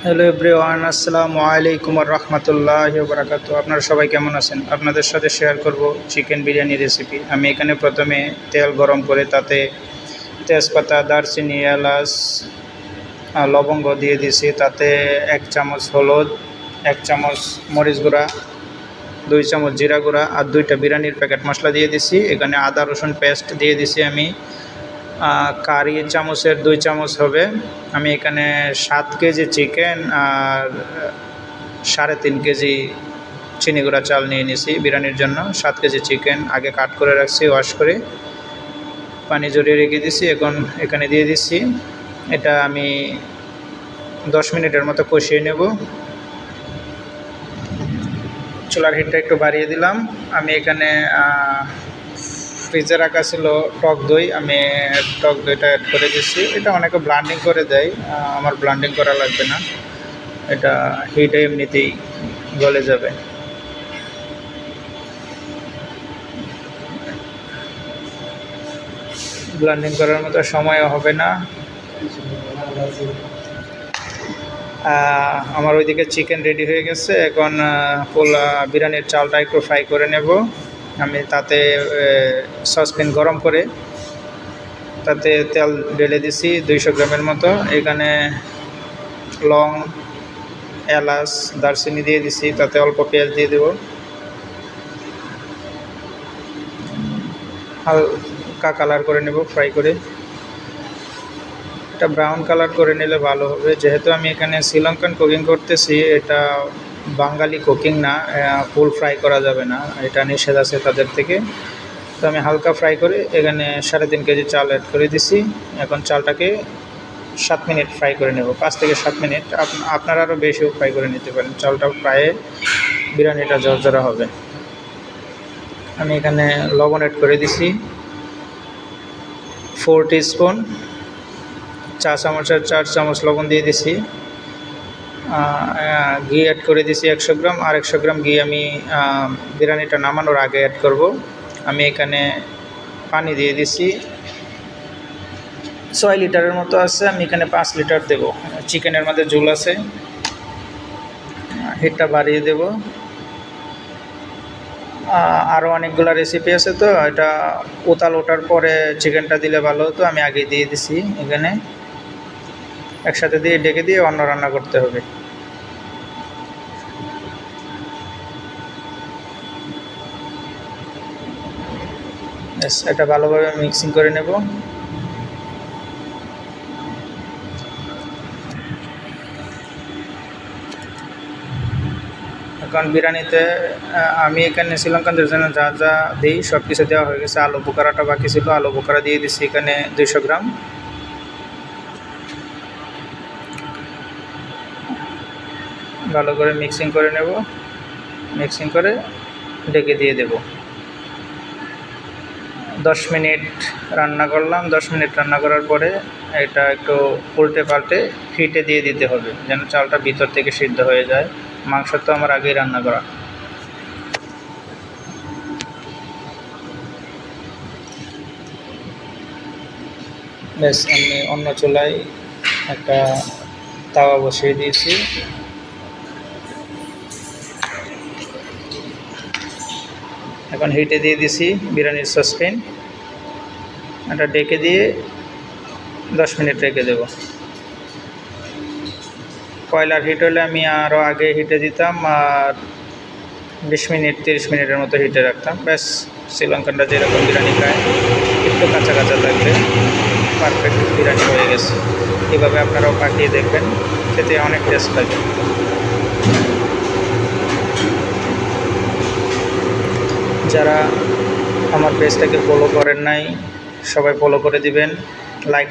Hello everyone, আসসালামু আলাইকুম রহমতুল্লাহি ওয়া বারাকাতুহু। আপনারা সবাই কেমন আছেন? আপনাদের সাথে শেয়ার করব চিকেন বিরিয়ানি রেসিপি। আমি এখানে প্রথমে তেল গরম করে তাতে তেজপাতা, দারচিনি, এলাচ, লবঙ্গ দিয়ে দিয়েছি। তাতে 1 চামচ হলুদ, 1 চামচ মরিচ গুঁড়া, 2 চামচ জিরা গুঁড়া আর 2টা বিরিয়ানির প্যাকেট মশলা দিয়ে দিছি। এখানে আদা রসুন পেস্ট দিয়ে দিছি আমি কারি চামচের 2 চামচ হবে। আমি এখানে 7 কেজি চিকেন আর 3.5 কেজি চিনি গুঁড়া চাল নিয়ে নিয়েছি বিরিয়ানির জন্য। 7 কেজি চিকেন আগে কাট করে রাখছি, ওয়াশ করে পানি জড়িয়ে রেখে দিছি। এখন এখানে দিয়ে দিচ্ছি। এটা আমি 10 মিনিটের মতো কষিয়ে নেব। চুলার হিটটা একটু বাড়িয়ে দিলাম। আমি এখানে ফ্রিজে রাখা ছিল টক দই, আমি টক দইটা অ্যাড করে দিচ্ছি। এটা অনেকে ব্লান্ডিং করে দেয়, আমার ব্লান্ডিং করা লাগবে না, এটা হিটে এমনিতেই গলে যাবে। ব্লান্ডিং করার মতো সময়ও হবে না। আমার ওইদিকে চিকেন রেডি হয়ে গেছে। এখন পোলা বিরিয়ানির চালটা একটু ফ্রাই করে নেব। আমি তাতে সসপ্যান গরম করে তাতে তেল ঢেলে দিছি 200 গ্রামের মতো। এখানে লং, এলাচ, দারচিনি দিয়ে দিছি। তাতে অল্প পেঁয়াজ দিয়ে দেব, হালকা কালার করে নেব ফ্রাই করে। এটা ব্রাউন কালার করে নিলে ভালো হবে, যেহেতু আমি এখানে শ্রীলঙ্কান কুকিং করতেছি। এটা বাঙালি কুকিং না, ফুল ফ্রাই করা যাবে না, এটা নিষেধ আছে তাদের থেকে। তো আমি হালকা ফ্রাই করে এখানে 3.5 কেজি চাল অ্যাড করে দিছি। এখন চালটাকে 7 মিনিট ফ্রাই করে নেব, 5 থেকে 7 মিনিট। আপনারা আরও বেশিও ফ্রাই করে নিতে পারেন। চালটা ফ্রাইয়ে বিরিয়ানিটা ঝরঝরা হবে। আমি এখানে লবণ অ্যাড করে দিছি 4 টিস্পুন, চা চামচের 4 চামচ লবণ দিয়ে দিছি। ঘি অ্যাড করে দিছি 100 গ্রাম, আর 100 গ্রাম ঘি আমি বিরিয়ানিটা নামানোর আগে অ্যাড করব। আমি এখানে পানি দিয়ে দিছি 6 লিটারের মতো আছে, আমি এখানে 5 লিটার দেব। চিকেনের মধ্যে ঝোল আছে। হিটটা বাড়িয়ে দেব। আরও অনেকগুলো রেসিপি আছে, তো এটা উতাল ওঠার পরে চিকেনটা দিলে ভালো হতো, আমি আগে দিয়ে দিছি। এখানে একসাথে দিয়ে ঢেকে দিয়ে অন্য রান্না করতে হবে। এটা ভালোভাবে মিক্সিং করে নেব। এখন বিরিয়ানিতে আমি এখানে শ্রীলঙ্কানদের জন্য যা যা দিই সব কিছু দেওয়া হয়ে গেছে। আলু বোখারাটা বাকি ছিল, আলু বোখারা দিয়ে দিচ্ছি এখানে 200 গ্রাম। ভালো করে মিক্সিং করে নেব। মিক্সিং করে ঢেকে দিয়ে দেব। 10 মিনিট রান্না করলাম। 10 মিনিট রান্না করার পরে এটা একটু উল্টে পাল্টে হিটে দিয়ে দিতে হবে, যেন চালটা ভিতর থেকে সিদ্ধ হয়ে যায়। মাংস তো আমার আগেই রান্না করা। ব্যাস, আমি অন্য চুলায় একটা তাওয়া বসিয়ে দিয়েছি। এখন হিটে দিয়ে দিছি বিরিয়ানির সসপ্যান। এটা ঢেকে দিয়ে 10 মিনিট রেখে দেব। কয়লার হিট হলে আমি আরও আগে হিটে দিতাম, আর 20 মিনিট 30 মিনিটের মতো হিটে রাখতাম। ব্যাস, শ্রীলঙ্কানরা যেরকম বিরিয়ানি খায় একটু কাঁচা কাঁচা থাকলে পারফেক্ট বিরিয়ানি হয়ে গেছে। এভাবে আপনারাও পাঠিয়ে দেখবেন, খেতে অনেক টেস্ট লাগে। যারা আমার পেজটাকে ফলো করেন নাই, সবাই ফলো করে দিবেন, লাইক